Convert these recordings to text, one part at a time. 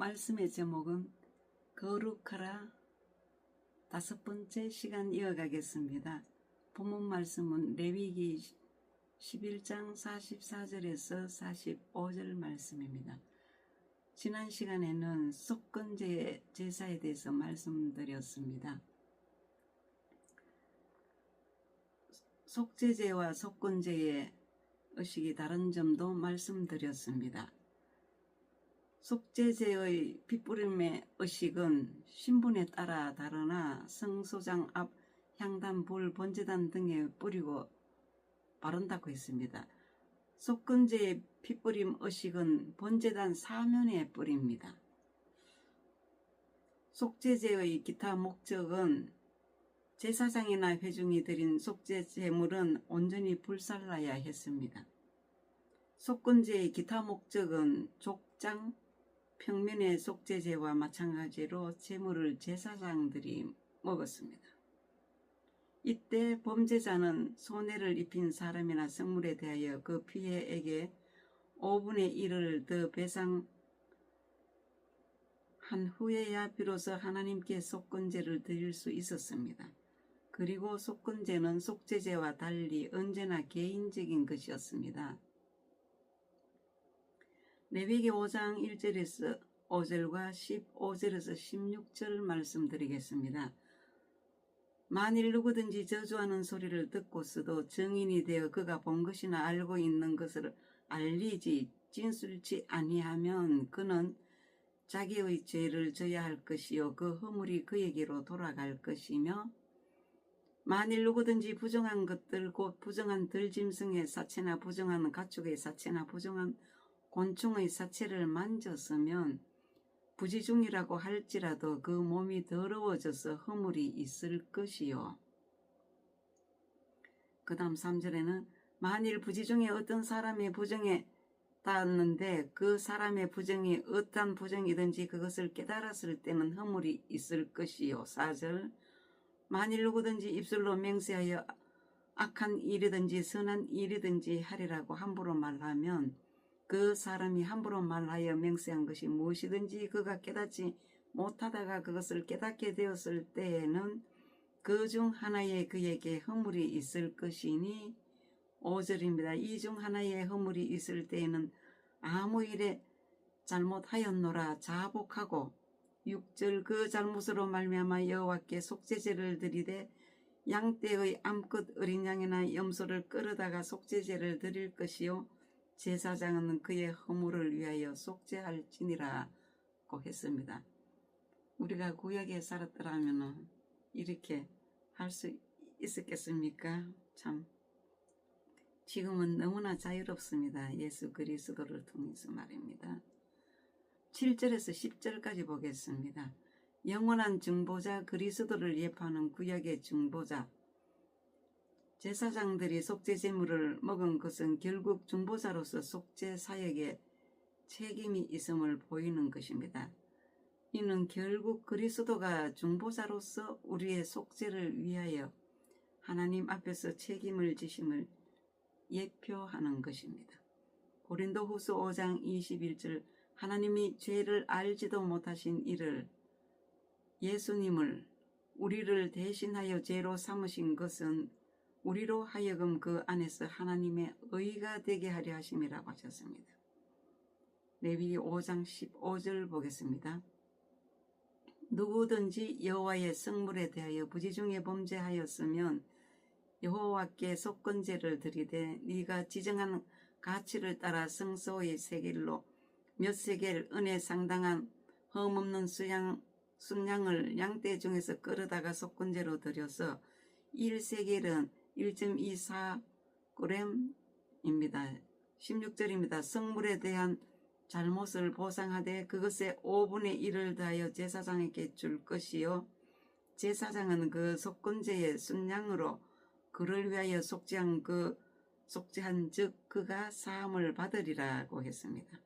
말씀의 제목은 거룩하라. 5번째 시간 이어가겠습니다. 본문 말씀은 레위기 11장 44절에서 45절 말씀입니다. 지난 시간에는 속건제 제사에 대해서 말씀드렸습니다. 속제제와 속건제의 의식이 다른 점도 말씀드렸습니다. 속제제의 핏부림의 의식은 신분에 따라 다르나 성소장 앞 향단, 불, 번제단 등에 뿌리고 바른다고 했습니다. 속건제의 핏부림 의식은 번제단 사면에 뿌립니다. 속제제의 기타 목적은 제사장이나 회중이 드린 속죄 제물은 온전히 불살라야 했습니다. 속건제의 기타 목적은 족장, 평면의 속죄제와 마찬가지로 제물을 제사장들이 먹었습니다. 이때 범죄자는 손해를 입힌 사람이나 성물에 대하여 그 피해액의 5분의 1을 더 배상한 후에야 비로소 하나님께 속건제를 드릴 수 있었습니다. 그리고 속건제는 속죄제와 달리 언제나 개인적인 것이었습니다. 레위기 5장 1절에서 5절과 15절에서 16절 말씀드리겠습니다. 만일 누구든지 저주하는 소리를 듣고서도 증인이 되어 그가 본 것이나 알고 있는 것을 알리지 진술치 아니하면 그는 자기의 죄를 져야 할 것이요 그 허물이 그에게로 돌아갈 것이며, 만일 누구든지 부정한 것들 곧 부정한 들짐승의 사체나 부정한 가축의 사체나 부정한 곤충의 사체를 만졌으면 부지중이라고 할지라도 그 몸이 더러워져서 허물이 있을 것이요. 그 다음 3절에는 만일 부지중에 어떤 사람의 부정에 닿았는데 그 사람의 부정이 어떠한 부정이든지 그것을 깨달았을 때는 허물이 있을 것이요. 4절 만일 누구든지 입술로 맹세하여 악한 일이든지 선한 일이든지 하리라고 함부로 말하면 그 사람이 함부로 말하여 맹세한 것이 무엇이든지 그가 깨닫지 못하다가 그것을 깨닫게 되었을 때에는 그 중 하나에 그에게 허물이 있을 것이니, 5절입니다. 이 중 하나에 허물이 있을 때에는 아무 일에 잘못하였노라 자복하고, 6절 그 잘못으로 말미암아 여호와께 속죄제를 드리되 양떼의 암컷 어린 양이나 염소를 끌어다가 속죄제를 드릴 것이요 제사장은 그의 허물을 위하여 속죄할지니라고 했습니다. 우리가 구약에 살았더라면 이렇게 할 수 있었겠습니까? 참 지금은 너무나 자유롭습니다. 예수 그리스도를 통해서 말입니다. 7절에서 10절까지 보겠습니다. 영원한 중보자 그리스도를 예표하는 구약의 중보자. 제사장들이 속죄제물을 먹은 것은 결국 중보자로서 속죄 사역에 책임이 있음을 보이는 것입니다. 이는 결국 그리스도가 중보자로서 우리의 속죄를 위하여 하나님 앞에서 책임을 지심을 예표하는 것입니다. 고린도후서 5장 21절 하나님이 죄를 알지도 못하신 이를 예수님을 우리를 대신하여 죄로 삼으신 것은 우리로 하여금 그 안에서 하나님의 의가 되게 하려 하심이라고 하셨습니다. 레위기 5장 15절 보겠습니다. 누구든지 여호와의 성물에 대하여 부지중에 범죄하였으면 여호와께 속건제를 드리되 네가 지정한 가치를 따라 성소의 세겔로 몇 세겔 은에 상당한 흠없는 순양을 양떼 중에서 끌어다가 속건제로 드려서 1세겔은 1.24g입니다. 16절입니다. 성물에 대한 잘못을 보상하되 그것의 5분의 1을 다하여 제사장에게 줄 것이요 제사장은 그 속건제의 순양으로 그를 위하여 속죄한 즉 그가 사함을 받으리라고 했습니다.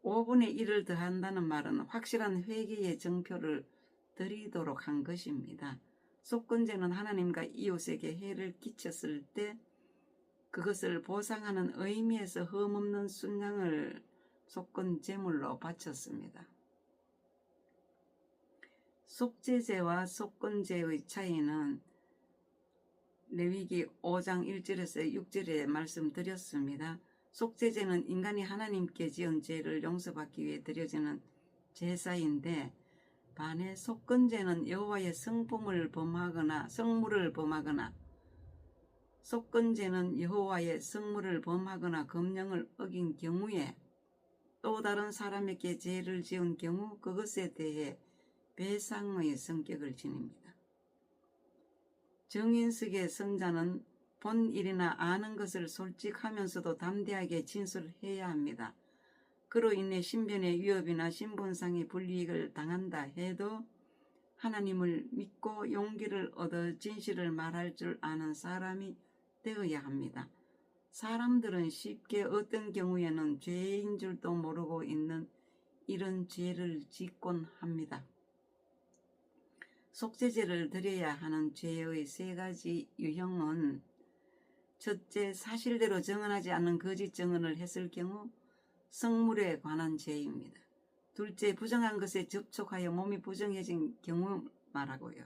5분의 1을 더한다는 말은 확실한 회개의 증표를 드리도록 한 것입니다. 속건제는 하나님과 이웃에게 해를 끼쳤을 때 그것을 보상하는 의미에서 흠없는 순양을 속건 제물로 바쳤습니다. 속죄제와 속건제의 차이는 레위기 5장 1절에서 6절에 말씀드렸습니다. 속죄제는 인간이 하나님께 지은 죄를 용서받기 위해 드려지는 제사인데, 반해 속건제는 여호와의 성물을 범하거나 속건제는 여호와의 성물을 범하거나 금령을 어긴 경우에 또 다른 사람에게 죄를 지은 경우 그것에 대해 배상의 성격을 지닙니다. 정인석의 선자는 본 일이나 아는 것을 솔직하면서도 담대하게 진술해야 합니다. 그로 인해 신변의 위협이나 신분상의 불이익을 당한다 해도 하나님을 믿고 용기를 얻어 진실을 말할 줄 아는 사람이 되어야 합니다. 사람들은 쉽게 어떤 경우에는 죄인 줄도 모르고 있는 이런 죄를 짓곤 합니다. 속죄제를 드려야 하는 죄의 세 가지 유형은, 첫째, 사실대로 증언하지 않는 거짓 증언을 했을 경우 성물에 관한 죄입니다. 둘째, 부정한 것에 접촉하여 몸이 부정해진 경우 말하고요.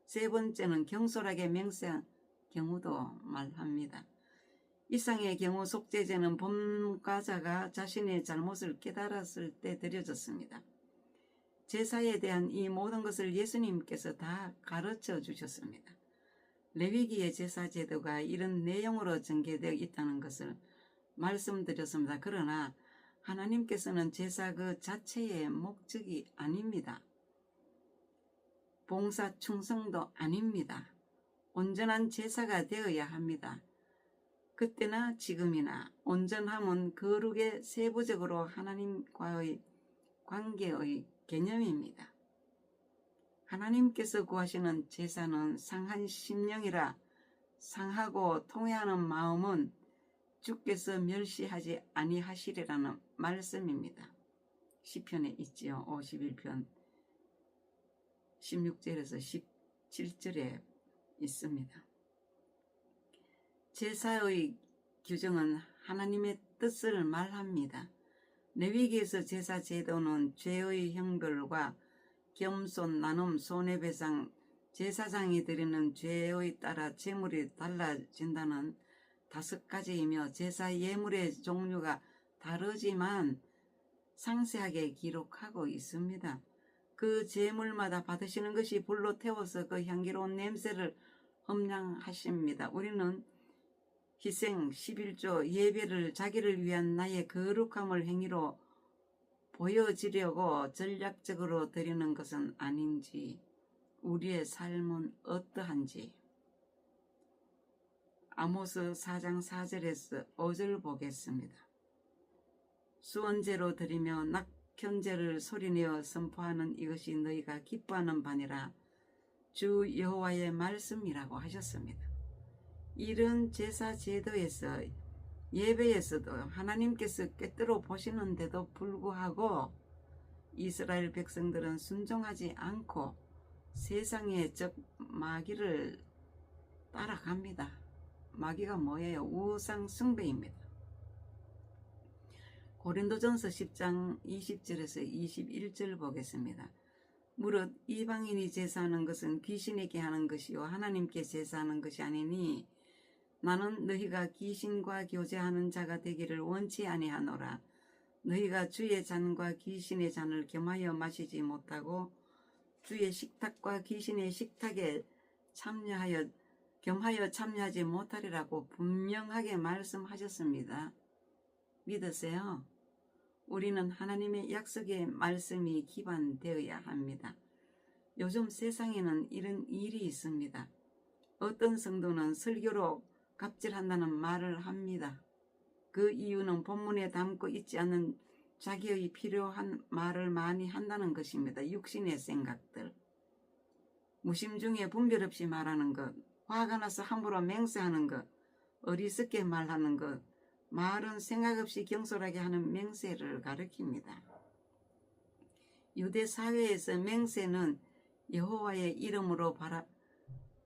세 번째는 경솔하게 맹세한 경우도 말합니다. 이상의 경우 속죄제는 범과자가 자신의 잘못을 깨달았을 때 드려졌습니다. 제사에 대한 이 모든 것을 예수님께서 다 가르쳐 주셨습니다. 레위기의 제사 제도가 이런 내용으로 전개되어 있다는 것을 말씀드렸습니다. 그러나 하나님께서는 제사 그 자체의 목적이 아닙니다. 봉사 충성도 아닙니다. 온전한 제사가 되어야 합니다. 그때나 지금이나 온전함은 거룩의 세부적으로 하나님과의 관계의 개념입니다. 하나님께서 구하시는 제사는 상한 심령이라 상하고 통회하는 마음은 주께서 멸시하지 아니하시리라는 말씀입니다. 시편에 있지요. 51편 16절에서 17절에 있습니다. 제사의 규정은 하나님의 뜻을 말합니다. 레위기에서 제사 제도는 죄의 형벌과 겸손, 나눔, 손해배상, 제사장이 드리는 죄에 따라 제물이 달라진다는 5가지이며 제사 예물의 종류가 다르지만 상세하게 기록하고 있습니다. 그 제물마다 받으시는 것이 불로 태워서 그 향기로운 냄새를 험량하십니다. 우리는 희생, 11조, 예배를 자기를 위한 나의 거룩함을 행위로 보여지려고 전략적으로 드리는 것은 아닌지, 우리의 삶은 어떠한지. 아모스 4장 4절에서 5절 보겠습니다. 수원제로 드리며 낙현제를 소리내어 선포하는 이것이 너희가 기뻐하는 바니라 주 여호와의 말씀이라고 하셨습니다. 이런 제사 제도에서 예배에서도 하나님께서 꿰뚫어 보시는데도 불구하고 이스라엘 백성들은 순종하지 않고 세상의 적 마귀를 따라갑니다. 마귀가 뭐예요? 우상 숭배입니다. 고린도전서 10장 20절에서 21절 보겠습니다. 무릇 이방인이 제사하는 것은 귀신에게 하는 것이요 하나님께 제사하는 것이 아니니 나는 너희가 귀신과 교제하는 자가 되기를 원치 아니하노라. 너희가 주의 잔과 귀신의 잔을 겸하여 마시지 못하고 주의 식탁과 귀신의 식탁에 겸하여 참여하지 못하리라고 분명하게 말씀하셨습니다. 믿으세요? 우리는 하나님의 약속의 말씀이 기반되어야 합니다. 요즘 세상에는 이런 일이 있습니다. 어떤 성도는 설교로 갑질한다는 말을 합니다. 그 이유는 본문에 담고 있지 않은 자기의 필요한 말을 많이 한다는 것입니다. 육신의 생각들. 무심 중에 분별 없이 말하는 것, 화가 나서 함부로 맹세하는 것, 어리석게 말하는 것, 말은 생각 없이 경솔하게 하는 맹세를 가리킵니다. 유대 사회에서 맹세는 여호와의 이름으로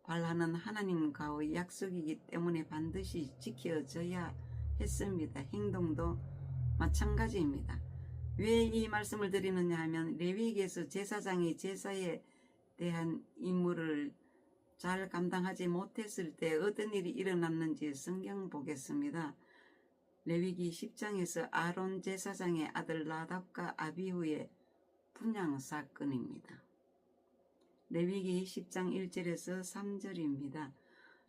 발하는 하나님과의 약속이기 때문에 반드시 지켜져야 했습니다. 행동도 마찬가지입니다. 왜 이 말씀을 드리느냐 하면 레위기에서 제사장이 제사에 대한 임무를 잘 감당하지 못했을 때 어떤 일이 일어났는지 성경 보겠습니다. 레위기 10장에서 아론 제사장의 아들 나답과 아비후의 분향 사건입니다. 레위기 10장 1절에서 3절입니다.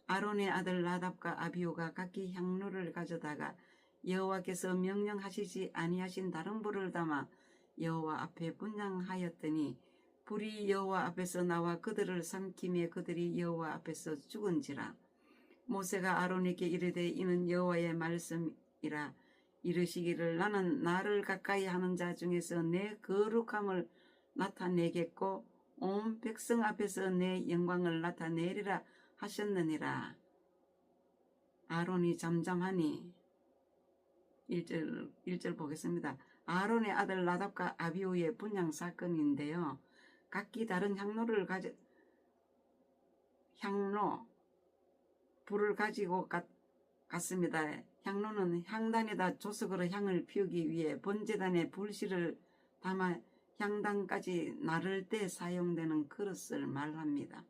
아론의 아들 나답과 아비후가 각기 향로를 가져다가 여호와께서 명령하시지 아니하신 다른 불을 담아 여호와 앞에 분향하였더니 불이 여호와 앞에서 나와 그들을 삼키며 그들이 여호와 앞에서 죽은지라. 모세가 아론에게 이르되 이는 여호와의 말씀이라. 이르시기를 나는 나를 가까이 하는 자 중에서 내 거룩함을 나타내겠고 온 백성 앞에서 내 영광을 나타내리라 하셨느니라. 아론이 잠잠하니 1절 보겠습니다. 아론의 아들 나답과 아비후의 분향 사건인데요. 각기 다른 불을 가지고 갔습니다. 향로는 향단에다 조석으로 향을 피우기 위해 번제단에 불씨를 담아 향단까지 나를 때 사용되는 그릇을 말합니다.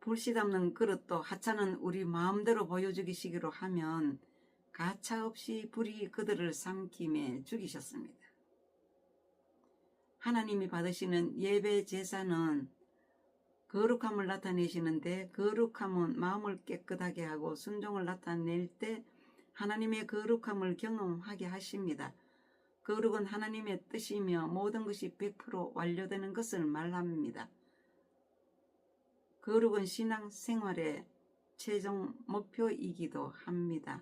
불씨 담는 그릇도 하찮은 우리 마음대로 보여주기시기로 하면 가차없이 불이 그들을 삼키며 죽이셨습니다. 하나님이 받으시는 예배 제사는 거룩함을 나타내시는데 거룩함은 마음을 깨끗하게 하고 순종을 나타낼 때 하나님의 거룩함을 경험하게 하십니다. 거룩은 하나님의 뜻이며 모든 것이 100% 완료되는 것을 말합니다. 거룩은 신앙생활의 최종 목표이기도 합니다.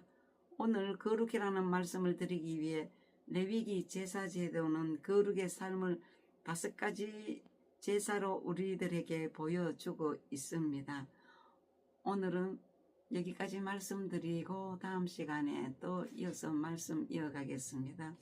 오늘 거룩이라는 말씀을 드리기 위해 레위기 제사제도는 거룩의 삶을 5가지 제사로 우리들에게 보여주고 있습니다. 오늘은 여기까지 말씀드리고 다음 시간에 또 이어서 말씀 이어가겠습니다.